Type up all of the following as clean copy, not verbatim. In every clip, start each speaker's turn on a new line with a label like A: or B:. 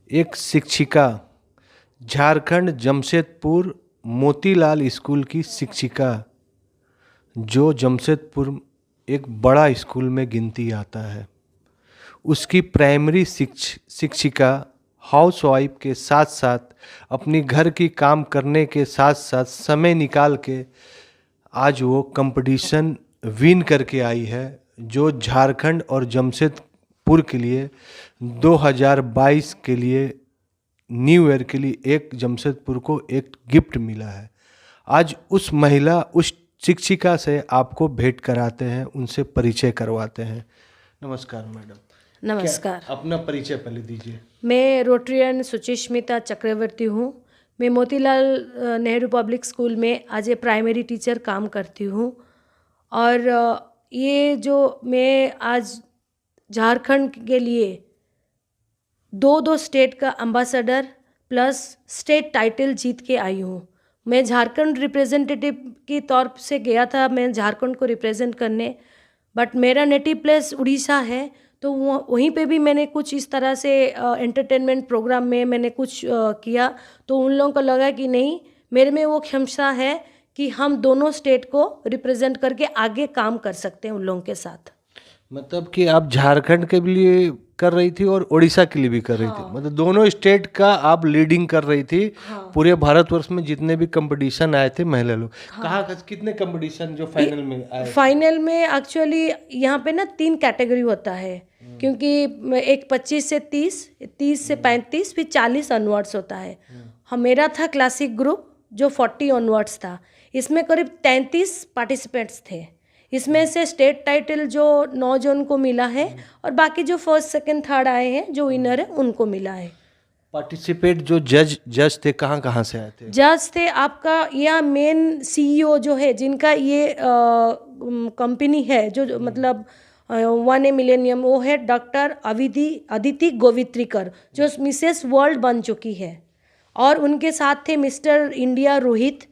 A: एक शिक्षिका, झारखंड जमशेदपुर मोतीलाल स्कूल की शिक्षिका, जो जमशेदपुर एक बड़ा स्कूल में गिनती आता है, उसकी प्राइमरी शिक्षिका हाउसवाइफ के साथ साथ अपनी घर की काम करने के साथ साथ समय निकाल के आज वो कंपटीशन विन करके आई है, जो झारखंड और जमशेदपुर के लिए 2022 के लिए न्यू ईयर के लिए एक जमशेदपुर को एक गिफ्ट मिला है। आज उस महिला, उस शिक्षिका से आपको भेंट कराते हैं, उनसे परिचय करवाते हैं। नमस्कार मैडम।
B: नमस्कार।
A: अपना परिचय पहले दीजिए।
B: मैं रोटरियन सुचिस्मिता चक्रवर्ती हूँ। मैं मोतीलाल नेहरू पब्लिक स्कूल में एज ए प्राइमरी टीचर काम करती हूँ। और ये जो मैं आज झारखंड के लिए दो स्टेट का एम्बेसडर प्लस स्टेट टाइटल जीत के आई हूँ। मैं झारखंड रिप्रेजेंटेटिव की तौर से गया था, मैं झारखंड को रिप्रेजेंट करने, बट मेरा नेटिव प्लेस उड़ीसा है, तो वहीं पे भी मैंने कुछ इस तरह से एंटरटेनमेंट प्रोग्राम में मैंने कुछ किया, तो उन लोगों को लगा कि नहीं, मेरे में वो क्षमता है कि हम दोनों स्टेट को रिप्रेजेंट करके आगे काम कर सकते हैं उन लोगों के साथ।
A: मतलब कि आप झारखंड के लिए कर रही थी और उड़ीसा के लिए भी कर रही थी, मतलब दोनों स्टेट का आप लीडिंग कर रही थी। पूरे भारतवर्ष में जितने भी कंपटीशन आए थे महिला लोग, कहाँ कितने कंपटीशन जो फाइनल में आए?
B: फाइनल में एक्चुअली यहाँ पे ना 3 कैटेगरी होता है, क्योंकि एक 25 से 30, 30 से 35, फिर 40 ऑनवर्ड्स होता है। मेरा था क्लासिक ग्रुप जो 40 ऑनवर्ड्स था। इसमें करीब 33 पार्टिसिपेंट्स थे। इसमें से स्टेट टाइटल जो 9 जन को मिला है, और बाकी जो फर्स्ट सेकंड थर्ड आए हैं, जो विनर है, उनको मिला है।
A: पार्टिसिपेट जो जज थे कहाँ से आए थे?
B: जज थे आपका यह मेन सीईओ जो है, जिनका ये कंपनी है, जो मतलब 1A मिलेनियम, वो है डॉक्टर अदिति गोवित्रिकर, जो मिसेस वर्ल्ड बन चुकी है। और उनके साथ थे मिस्टर इंडिया रोहित,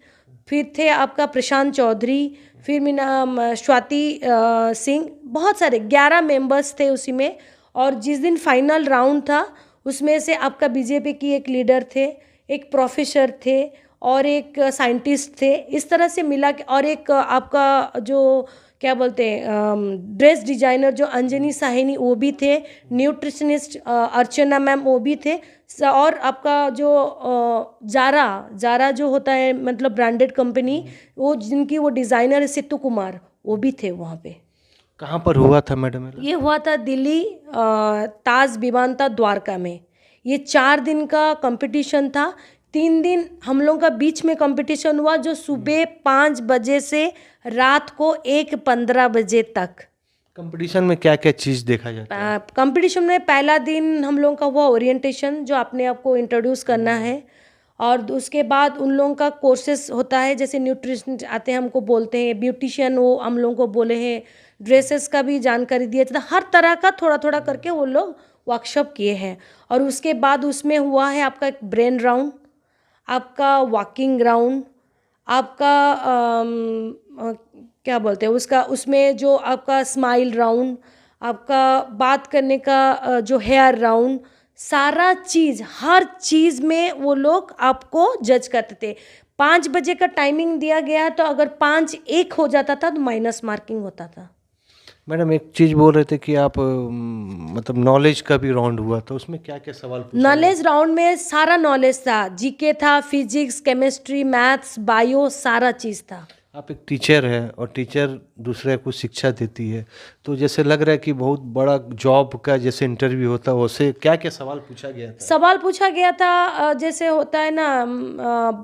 B: फिर थे आपका प्रशांत चौधरी, फिर स्वाति सिंह, बहुत सारे 11 मेंबर्स थे उसी में। और जिस दिन फाइनल राउंड था, उसमें से आपका बीजेपी की एक लीडर थे, एक प्रोफेसर थे, और एक साइंटिस्ट थे। इस तरह से मिला के, और एक आपका जो क्या बोलते हैं ड्रेस डिजाइनर जो अंजनी साहिनी, वो भी थे। न्यूट्रिशनिस्ट अर्चना मैम, वो भी थे। और आपका जो जारा जो होता है, मतलब ब्रांडेड कंपनी, वो जिनकी वो डिज़ाइनर है सित्तू कुमार, वो भी थे वहाँ पे।
A: कहाँ पर हुआ था मैडम?
B: ये हुआ था दिल्ली ताज विमानता द्वारका में। ये 4 दिन का कंपटीशन था। 3 दिन हम लोगों का बीच में कंपटीशन हुआ, जो सुबह 5 बजे से रात को 1:15 बजे तक।
A: कंपटीशन में क्या क्या चीज़ देखा जाता है?
B: कंपटीशन में पहला दिन हम लोगों का हुआ ओरिएंटेशन, जो अपने आप को इंट्रोड्यूस करना है। और उसके बाद उन लोगों का कोर्सेस होता है, जैसे न्यूट्रिशन आते हैं, हमको बोलते हैं, ब्यूटिशियन वो हम लोगों को बोले हैं, ड्रेसेस का भी जानकारी दिया जाता है। हर तरह का थोड़ा थोड़ा करके वो लोग वर्कशॉप किए हैं। और उसके बाद उसमें हुआ है आपका एक ब्रेन राउंड, आपका वॉकिंग राउंड, आपका क्या बोलते हैं उसका, उसमें जो आपका स्माइल राउंड, आपका बात करने का जो हेयर राउंड, सारा चीज़, हर चीज़ में वो लोग आपको जज करते थे। 5 बजे का टाइमिंग दिया गया, तो अगर 5-1 हो जाता था तो माइनस मार्किंग होता था।
A: मैडम एक चीज़ बोल रहे थे कि आप मतलब नॉलेज का भी राउंड हुआ, तो उसमें क्या क्या सवाल पूछे?
B: नॉलेज राउंड में सारा नॉलेज था, जीके था, फिजिक्स, केमिस्ट्री, मैथ्स, बायो, सारा चीज़ था।
A: आप एक टीचर हैं और टीचर दूसरे को शिक्षा देती है, तो जैसे लग रहा है कि बहुत बड़ा जॉब का जैसे इंटरव्यू होता है, उससे क्या क्या सवाल पूछा गया था?
B: सवाल पूछा गया था, जैसे होता है ना,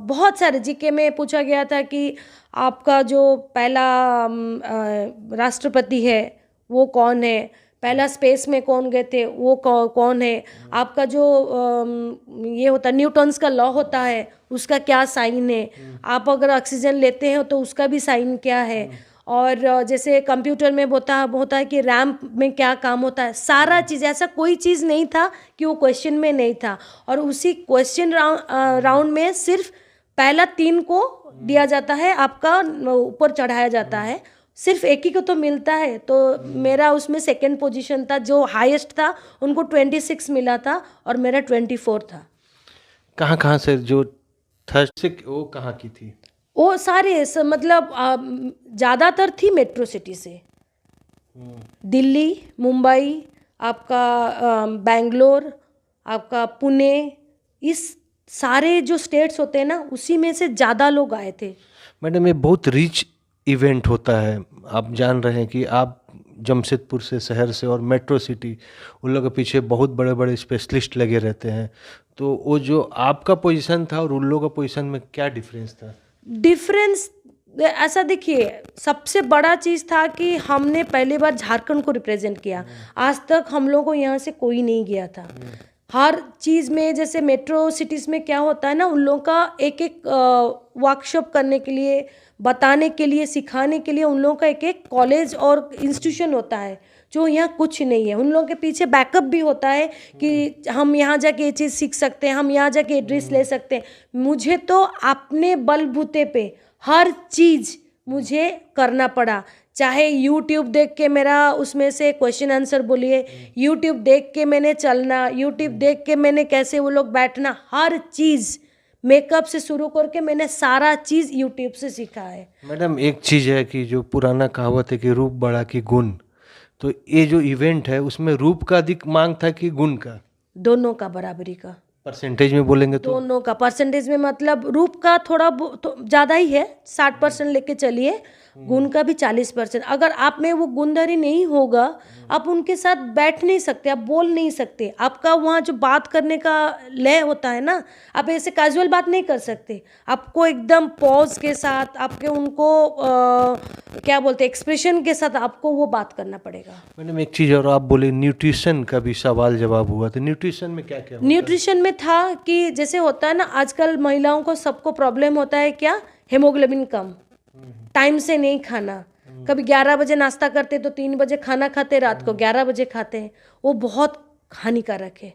B: बहुत सारे जीके में पूछा गया था कि आपका जो पहला राष्ट्रपति है वो कौन है, पहला स्पेस में कौन गए थे वो कौन है, आपका जो ये होता है न्यूटन्स का लॉ होता है, उसका क्या साइन है, आप अगर ऑक्सीजन लेते हैं तो उसका भी साइन क्या है, और जैसे कंप्यूटर में होता है कि रैम में क्या काम होता है, सारा चीज़। ऐसा कोई चीज़ नहीं था कि वो क्वेश्चन में नहीं था। और उसी क्वेश्चन राउंड में सिर्फ पहला 3 को दिया जाता है, आपका ऊपर चढ़ाया जाता है, सिर्फ एक ही को तो मिलता है, तो मेरा उसमें सेकंड पोजीशन था। जो हाईएस्ट था उनको 26 मिला था और मेरा 24 था।
A: कहाँ कहाँ से जो थर्ड से वो कहाँ की थी?
B: वो सारे मतलब ज़्यादातर थी मेट्रो सिटी से, दिल्ली, मुंबई, आपका बैंगलोर, आपका पुणे, इस सारे जो स्टेट्स होते हैं ना उसी में से ज़्यादा लोग आए थे।
A: मैडम ये बहुत रिच इवेंट होता है। आप जान रहे हैं कि आप जमशेदपुर से, शहर से और मेट्रो सिटी, उन लोगों के पीछे बहुत बड़े बड़े स्पेशलिस्ट लगे रहते हैं। तो वो जो आपका पोजीशन था और उन लोगों का पोजीशन में क्या डिफरेंस था?
B: डिफरेंस ऐसा देखिए, सबसे बड़ा चीज़ था कि हमने पहली बार झारखंड को रिप्रेजेंट किया। आज तक हम लोगों को यहाँ से कोई नहीं गया था। हर चीज़ में जैसे मेट्रो सिटीज़ में क्या होता है ना, उन लोगों का एक एक वर्कशॉप करने के लिए, बताने के लिए, सिखाने के लिए उन लोगों का एक एक कॉलेज और इंस्टीट्यूशन होता है, जो यहाँ कुछ नहीं है। उन लोगों के पीछे बैकअप भी होता है कि हम यहाँ जाके ये चीज़ सीख सकते हैं, हम यहाँ जाके एड्रेस ले सकते हैं। मुझे तो अपने बलबूते पे हर चीज़ मुझे करना पड़ा। चाहे यूट्यूब देख के मेरा उसमें से क्वेश्चन आंसर बोलिए, यूट्यूब देख के मैंने चलना, यूट्यूब देख के मैंने कैसे वो लोग बैठना, हर चीज़ मेकअप से शुरू करके मैंने सारा चीज़ यूट्यूब से सीखा है।
A: मैडम एक चीज़ है कि जो पुराना कहावत है कि रूप बड़ा कि गुण, तो ये जो इवेंट है उसमें रूप का अधिक मांग था कि गुण का?
B: दोनों का बराबरी का।
A: परसेंटेज में बोलेंगे तो?
B: दोनों का परसेंटेज में मतलब रूप का थोड़ा तो ज़्यादा ही है, 60% लेके चलिए, गुण का भी 40%। अगर आप में वो गुणधरी नहीं होगा, आप उनके साथ बैठ नहीं सकते, आप बोल नहीं सकते। आपका वहाँ जो बात करने का लय होता है ना, आप ऐसे कैजुअल बात नहीं कर सकते। आपको एकदम पॉज के साथ, आपके उनको क्या बोलते हैं, एक्सप्रेशन के साथ आपको वो बात करना पड़ेगा।
A: मैडम एक चीज़ और, आप बोले न्यूट्रिशन का भी सवाल जवाब हुआ, तो न्यूट्रिशन में क्या क्या होता है?
B: न्यूट्रिशन में था कि जैसे होता है ना, आजकल महिलाओं को सबको प्रॉब्लम होता है क्या, हेमोग्लोबिन कम, टाइम से नहीं खाना। कभी 11 बजे नाश्ता करते तो 3 बजे खाना खाते, रात को 11 बजे खाते हैं, वो बहुत हानिकारक है।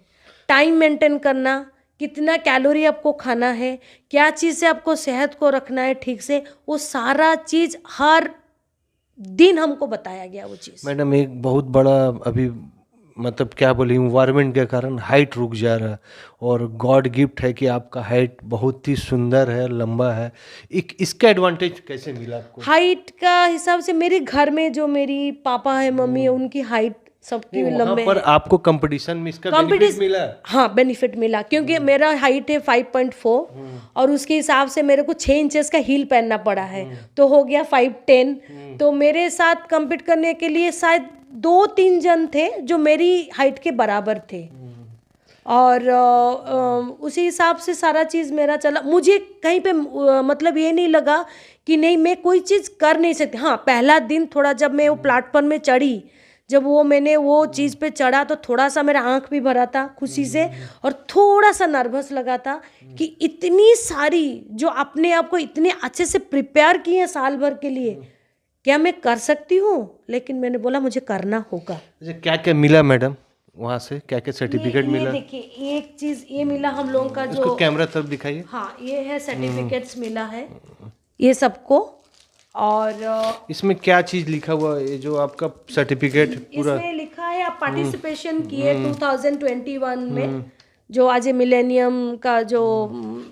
B: टाइम मेंटेन करना, कितना कैलोरी आपको खाना है, क्या चीज़ से आपको सेहत को रखना है ठीक से, वो सारा चीज़ हर दिन हमको बताया गया वो चीज़।
A: मैडम एक बहुत बड़ा अभी मतलब क्या बोले, इन्वायरमेंट के कारण हाइट रुक जा रहा है, और गॉड गिफ्ट है कि आपका हाइट बहुत ही सुंदर है, लंबा है। एक इसका एडवांटेज कैसे मिला आपको?
B: हाइट का हिसाब से मेरे घर में जो मेरी पापा है, मम्मी है, उनकी हाइट सबकी
A: वहाँ
B: लंबे
A: पर आपको कंपटीशन में इसका बेनिफिट मिला?
B: हाँ, बेनिफिट मिला, क्योंकि मेरा हाइट है 5.4 और उसके हिसाब से मेरे को 6 इंचेस का हील पहनना पड़ा है, तो हो गया 5'10". तो मेरे साथ compete करने के लिए शायद 2-3 जन थे जो मेरी हाइट के बराबर थे, और उसी हिसाब से सारा चीज़ मेरा चला। मुझे कहीं पे मतलब ये नहीं लगा कि नहीं मैं कोई चीज़ कर नहीं सकती। हाँ, पहला दिन थोड़ा जब मैं वो प्लेटफॉर्म में चढ़ी, जब मैंने वो चीज़ पे चढ़ा तो थोड़ा सा मेरा आंख भी भरा था खुशी से, और थोड़ा सा नर्वस लगा था कि इतनी सारी जो अपने आप को इतने अच्छे से प्रिपेयर किए हैं साल भर के लिए, क्या मैं कर सकती हूँ? लेकिन मैंने बोला मुझे करना होगा।
A: अच्छा, क्या क्या मिला मैडम वहाँ से, क्या क्या सर्टिफिकेट मिला?
B: देखिए, एक चीज़ ये मिला हम लोगों का,
A: इसको
B: जो
A: कैमरा तरफ दिखाइए।
B: हाँ, ये है सर्टिफिकेट्स मिला है ये सबको। और
A: इसमें क्या चीज़ लिखा हुआ है, ये जो आपका सर्टिफिकेट पूरा?
B: इसमें लिखा है आप पार्टिसिपेशन किए 2021 में, जो आज मिलेनियम का जो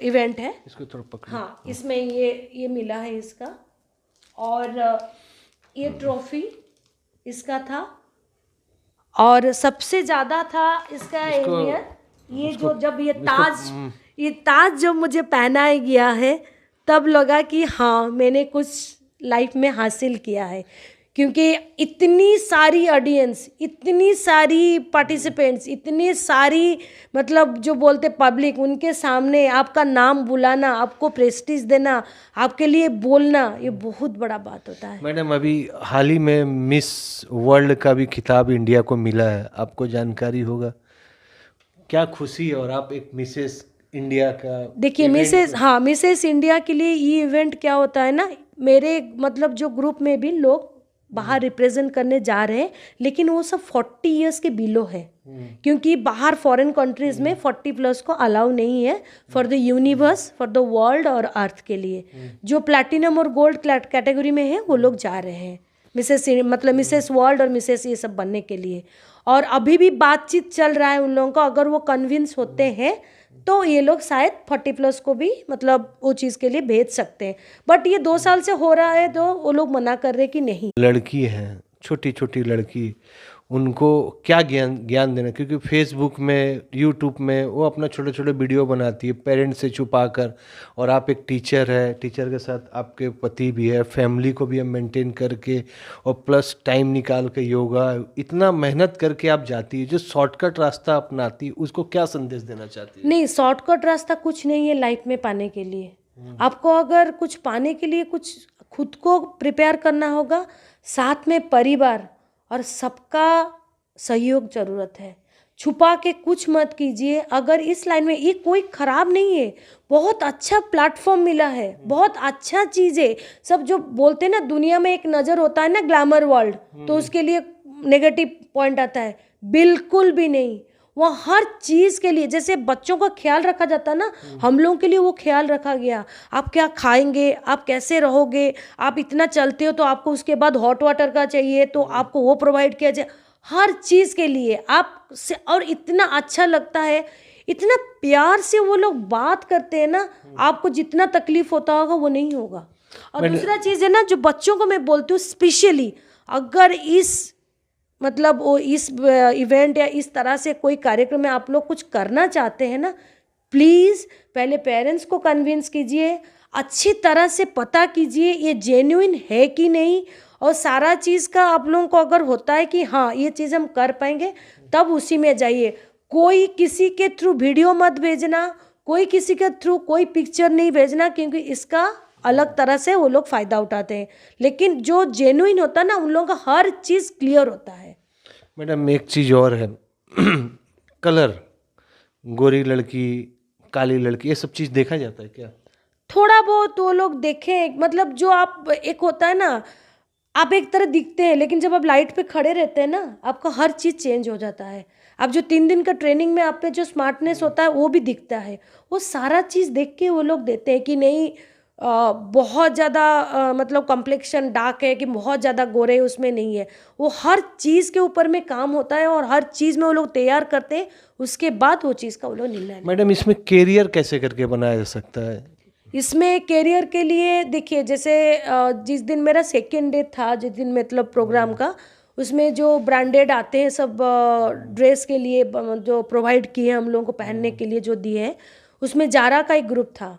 B: इवेंट है।
A: इसको थोड़ा पकड़।
B: हाँ, इसमें ये मिला है इसका, और ये ट्रॉफी इसका था, और सबसे ज़्यादा था इसका अहमियत ये जो जब ये ताज जो मुझे पहनाया गया है, तब लगा कि हाँ मैंने कुछ लाइफ में हासिल किया है, क्योंकि इतनी सारी ऑडियंस, इतनी सारी पार्टिसिपेंट्स, इतनी सारी मतलब जो बोलते पब्लिक, उनके सामने आपका नाम बुलाना, आपको प्रेस्टीज देना, आपके लिए बोलना, ये बहुत बड़ा बात होता है।
A: मैडम अभी हाल ही में मिस वर्ल्ड का भी खिताब इंडिया को मिला है, आपको जानकारी होगा, क्या खुशी, और आप एक मिसेस इंडिया का।
B: देखिए मिसेस इंडिया के लिए ये इवेंट क्या होता है ना, मेरे मतलब जो ग्रुप में भी लोग बाहर रिप्रेजेंट करने जा रहे हैं, लेकिन वो सब 40 इयर्स के बिलो है, क्योंकि बाहर फॉरेन कंट्रीज में 40+ को अलाउ नहीं है for the universe, for the world और अर्थ के लिए। जो प्लैटिनम और गोल्ड कैटेगरी में है वो लोग जा रहे हैं। मतलब मिसेस वर्ल्ड और मिसेस ये सब बनने के लिए। और अभी भी बातचीत चल रहा है उन लोगों का, अगर वो कन्विंस होते हैं तो ये लोग शायद 40+ को भी मतलब वो चीज़ के लिए भेज सकते हैं। बट ये 2 साल से हो रहा है तो वो लोग मना कर रहे कि नहीं।
A: लड़की हैं, छोटी छोटी लड़की, उनको क्या ज्ञान देना, क्योंकि फेसबुक में, यूट्यूब में वो अपना छोटे छोटे वीडियो बनाती है पेरेंट्स से छुपा कर, और आप एक टीचर है, टीचर के साथ आपके पति भी है, फैमिली को भी हम मेंटेन करके और प्लस टाइम निकाल के योगा, इतना मेहनत करके आप जाती है, जो शॉर्टकट रास्ता अपनाती है, उसको क्या संदेश देना चाहती है?
B: नहीं, शॉर्टकट रास्ता कुछ नहीं है लाइफ में पाने के लिए। आपको अगर कुछ पाने के लिए कुछ खुद को प्रिपेयर करना होगा, साथ में परिवार और सबका सहयोग जरूरत है। छुपा के कुछ मत कीजिए। अगर इस लाइन में, ये कोई खराब नहीं है, बहुत अच्छा प्लेटफॉर्म मिला है, बहुत अच्छा चीज़ है। सब जो बोलते हैं ना, दुनिया में एक नज़र होता है ना ग्लैमर वर्ल्ड, तो उसके लिए नेगेटिव पॉइंट आता है, बिल्कुल भी नहीं। वो हर चीज़ के लिए, जैसे बच्चों का ख्याल रखा जाता है ना, हम लोगों के लिए वो ख्याल रखा गया। आप क्या खाएंगे, आप कैसे रहोगे, आप इतना चलते हो तो आपको उसके बाद हॉट वाटर का चाहिए तो आपको वो प्रोवाइड किया जाए, हर चीज़ के लिए आप से। और इतना अच्छा लगता है, इतना प्यार से वो लोग बात करते हैं ना, आपको जितना तकलीफ होता होगा वो नहीं होगा। और दूसरा चीज़ है ना, जो बच्चों को मैं बोलती हूँ स्पेशली, अगर इस मतलब वो इस इवेंट या इस तरह से कोई कार्यक्रम में आप लोग कुछ करना चाहते हैं ना, प्लीज़ पहले पेरेंट्स को कन्विंस कीजिए, अच्छी तरह से पता कीजिए ये जेन्युइन है कि नहीं, और सारा चीज़ का आप लोगों को अगर होता है कि हाँ ये चीज़ हम कर पाएंगे, तब उसी में जाइए। कोई किसी के थ्रू वीडियो मत भेजना, कोई किसी के थ्रू कोई पिक्चर नहीं भेजना, क्योंकि इसका अलग तरह से वो लोग फ़ायदा उठाते हैं। लेकिन जो जेन्युइन होता है ना, उन लोगों का हर चीज़ क्लियर होता है।
A: मैडम एक चीज़ और है कलर, गोरी लड़की, काली लड़की, ये सब चीज़ देखा जाता है क्या?
B: थोड़ा बहुत वो लोग देखें, मतलब जो आप, एक होता है ना, आप एक तरह दिखते हैं, लेकिन जब आप लाइट पे खड़े रहते हैं ना, आपका हर चीज़ चेंज हो जाता है। आप जो 3 दिन का ट्रेनिंग में आप पे जो स्मार्टनेस होता है वो भी दिखता है। वो सारा चीज़ देख के वो लोग देते हैं कि नहीं बहुत ज़्यादा मतलब कॉम्प्लेक्शन डार्क है कि बहुत ज़्यादा गोरे, उसमें नहीं है। वो हर चीज़ के ऊपर में काम होता है और हर चीज़ में वो लोग तैयार करते हैं, उसके बाद वो चीज़ का वो लोग निर्णय।
A: मैडम इसमें कैरियर कैसे करके बनाया जा सकता है?
B: इसमें कैरियर के लिए देखिए, जैसे जिस दिन मेरा सेकेंड डे था, जिस दिन मतलब प्रोग्राम का, उसमें जो ब्रांडेड आते हैं सब ड्रेस के लिए जो प्रोवाइड किए हम लोगों को पहनने के लिए जो दिए हैं, उसमें जारा का एक ग्रुप था।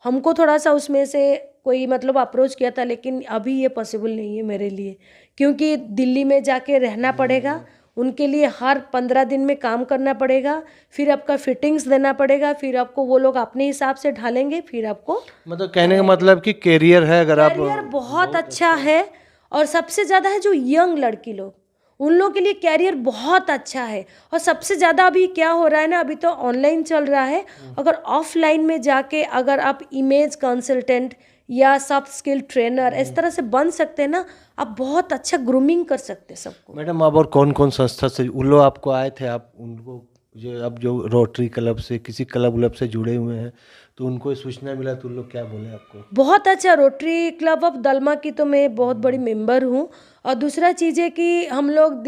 B: हमको थोड़ा सा उसमें से कोई मतलब अप्रोच किया था, लेकिन अभी ये पॉसिबल नहीं है मेरे लिए, क्योंकि दिल्ली में जाके रहना पड़ेगा, उनके लिए हर 15 दिन में काम करना पड़ेगा, फिर आपका फिटिंग्स देना पड़ेगा, फिर आपको वो लोग अपने हिसाब से ढालेंगे, फिर आपको।
A: मतलब कहने का मतलब कि कैरियर है, अगर आप
B: कैरियर बहुत अच्छा है, और सबसे ज़्यादा है जो यंग लड़की लोग, उन लोगों के लिए कैरियर बहुत अच्छा है। और सबसे ज़्यादा अभी क्या हो रहा है ना, अभी तो ऑनलाइन चल रहा है, अगर ऑफलाइन में जाके अगर आप इमेज कंसल्टेंट या सॉफ्ट स्किल ट्रेनर इस तरह से बन सकते हैं ना, आप बहुत अच्छा ग्रूमिंग कर सकते हैं सबको।
A: मैडम आप और कौन कौन संस्था से उन लोग आपको आए थे, आप उनको जो अब जो रोटरी क्लब से, किसी क्लब उलब से जुड़े हुए हैं, तो उनको ये सूचना मिला तो उन लोग क्या बोले आपको?
B: बहुत अच्छा, रोटरी क्लब ऑफ दलमा की तो मैं बहुत बड़ी मेंबर हूँ। और दूसरा चीज़ है कि हम लोग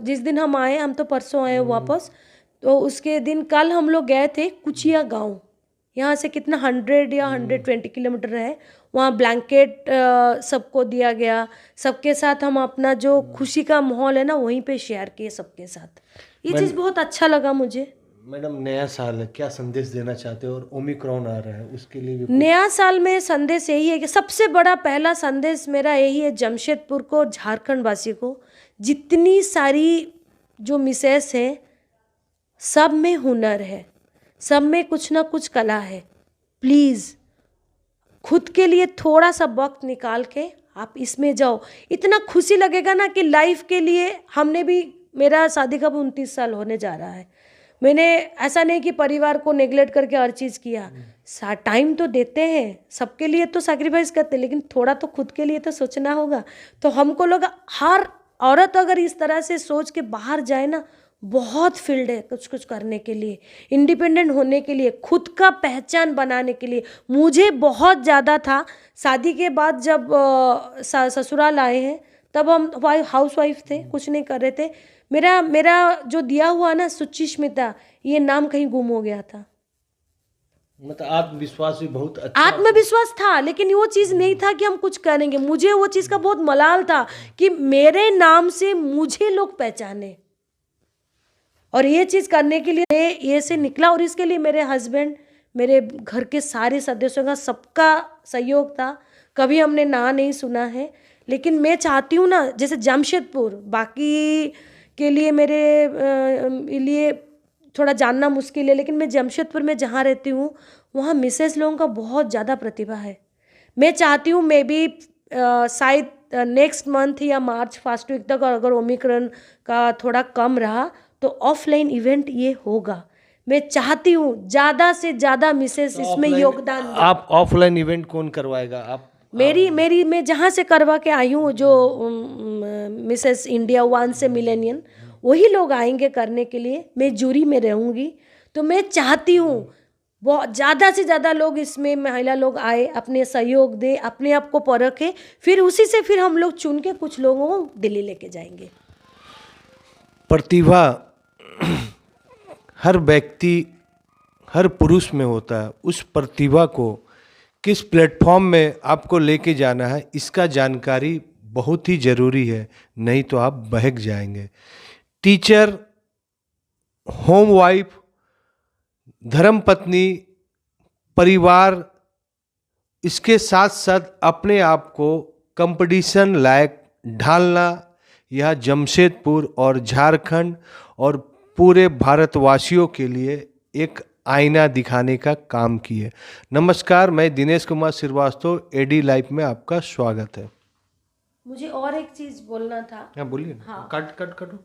B: जिस दिन हम आए, हम तो परसों आए वापस, तो उसके दिन कल हम लोग गए थे कुचिया गांव, यहाँ से कितना 100 या 120 किलोमीटर है। वहाँ ब्लैंकेट सबको दिया गया, सबके साथ हम अपना जो खुशी का माहौल है ना वहीं पे शेयर किए सबके साथ। ये चीज़ बहुत अच्छा लगा मुझे।
A: मैडम नया साल है, क्या संदेश देना चाहते हो? और ओमिक्रॉन आ रहा है, उसके लिए भी
B: नया साल में संदेश यही है कि सबसे बड़ा पहला संदेश मेरा यही है, जमशेदपुर को, झारखंड वासी को, जितनी सारी जो मिसेस है, सब में हुनर है, सब में कुछ ना कुछ कला है। प्लीज़ खुद के लिए थोड़ा सा वक्त निकाल के आप इसमें जाओ, इतना खुशी लगेगा ना कि लाइफ के लिए। हमने भी, मेरा शादी का 29 साल होने जा रहा है, मैंने ऐसा नहीं कि परिवार को नेग्लेक्ट करके हर चीज़ किया, टाइम तो देते हैं, सबके लिए तो सैक्रिफाइस करते हैं, लेकिन थोड़ा तो खुद के लिए तो सोचना होगा। तो हमको लोग, हर औरत अगर इस तरह से सोच के बाहर जाए ना, बहुत फील्ड है कुछ कुछ करने के लिए, इंडिपेंडेंट होने के लिए, खुद का पहचान बनाने के लिए। मुझे बहुत ज़्यादा था, शादी के बाद जब ससुराल आए हैं तब हम हाउस वाइफ थे, कुछ नहीं कर रहे थे। मेरा मेरा जो दिया हुआ ना सुचिस्मिता, ये नाम कहीं गुम हो गया था।
A: मतलब आत्मविश्वास भी बहुत अच्छा।
B: आत्मविश्वास था, लेकिन वो चीज़ नहीं था कि हम कुछ करेंगे। मुझे वो चीज़ का बहुत मलाल था कि मेरे नाम से मुझे लोग पहचाने, और ये चीज़ करने के लिए ये से निकला। और इसके लिए मेरे हस्बैंड, मेरे घर के सारे सदस्यों का, सबका सहयोग था। कभी हमने ना नहीं सुना है। लेकिन मैं चाहती हूँ ना, जैसे जमशेदपुर, बाकी के लिए मेरे लिए थोड़ा जानना मुश्किल है, लेकिन मैं जमशेदपुर में जहाँ रहती हूँ वहाँ मिसेस लोगों का बहुत ज़्यादा प्रतिभा है। मैं चाहती हूँ मे बी शायद नेक्स्ट मंथ या मार्च फर्स्ट वीक तक, अगर ओमिक्रॉन का थोड़ा कम रहा तो ऑफलाइन इवेंट ये होगा। मैं चाहती हूँ ज़्यादा से ज़्यादा मिसेस इसमें योगदान दें।
A: आप ऑफलाइन इवेंट कौन करवाएगा? आप
B: मेरी मैं जहाँ से करवा के आई हूँ, जो मिसेस इंडिया 1 से मिलेनियन, वही लोग आएंगे करने के लिए। मैं जूरी में रहूँगी। तो मैं चाहती हूँ बहुत ज़्यादा से ज़्यादा लोग इसमें, महिला लोग आए, अपने सहयोग दे, अपने आप को परखे, फिर उसी से फिर हम लोग चुन के कुछ लोगों को दिल्ली लेके जाएंगे।
A: प्रतिभा हर व्यक्ति, हर पुरुष में होता है। उस प्रतिभा को किस प्लेटफॉर्म में आपको लेके जाना है, इसका जानकारी बहुत ही ज़रूरी है, नहीं तो आप बहक जाएंगे। टीचर, होम वाइफ, धर्मपत्नी, परिवार, इसके साथ साथ अपने आप को कंपटीशन लायक ढालना, यह जमशेदपुर और झारखंड और पूरे भारतवासियों के लिए एक आईना दिखाने का काम किए। नमस्कार, मैं दिनेश कुमार श्रीवास्तव, एडी लाइफ में आपका स्वागत है।
B: मुझे और एक चीज़ बोलना था।
A: हाँ बोलिए।
B: हाँ।
A: कट करो।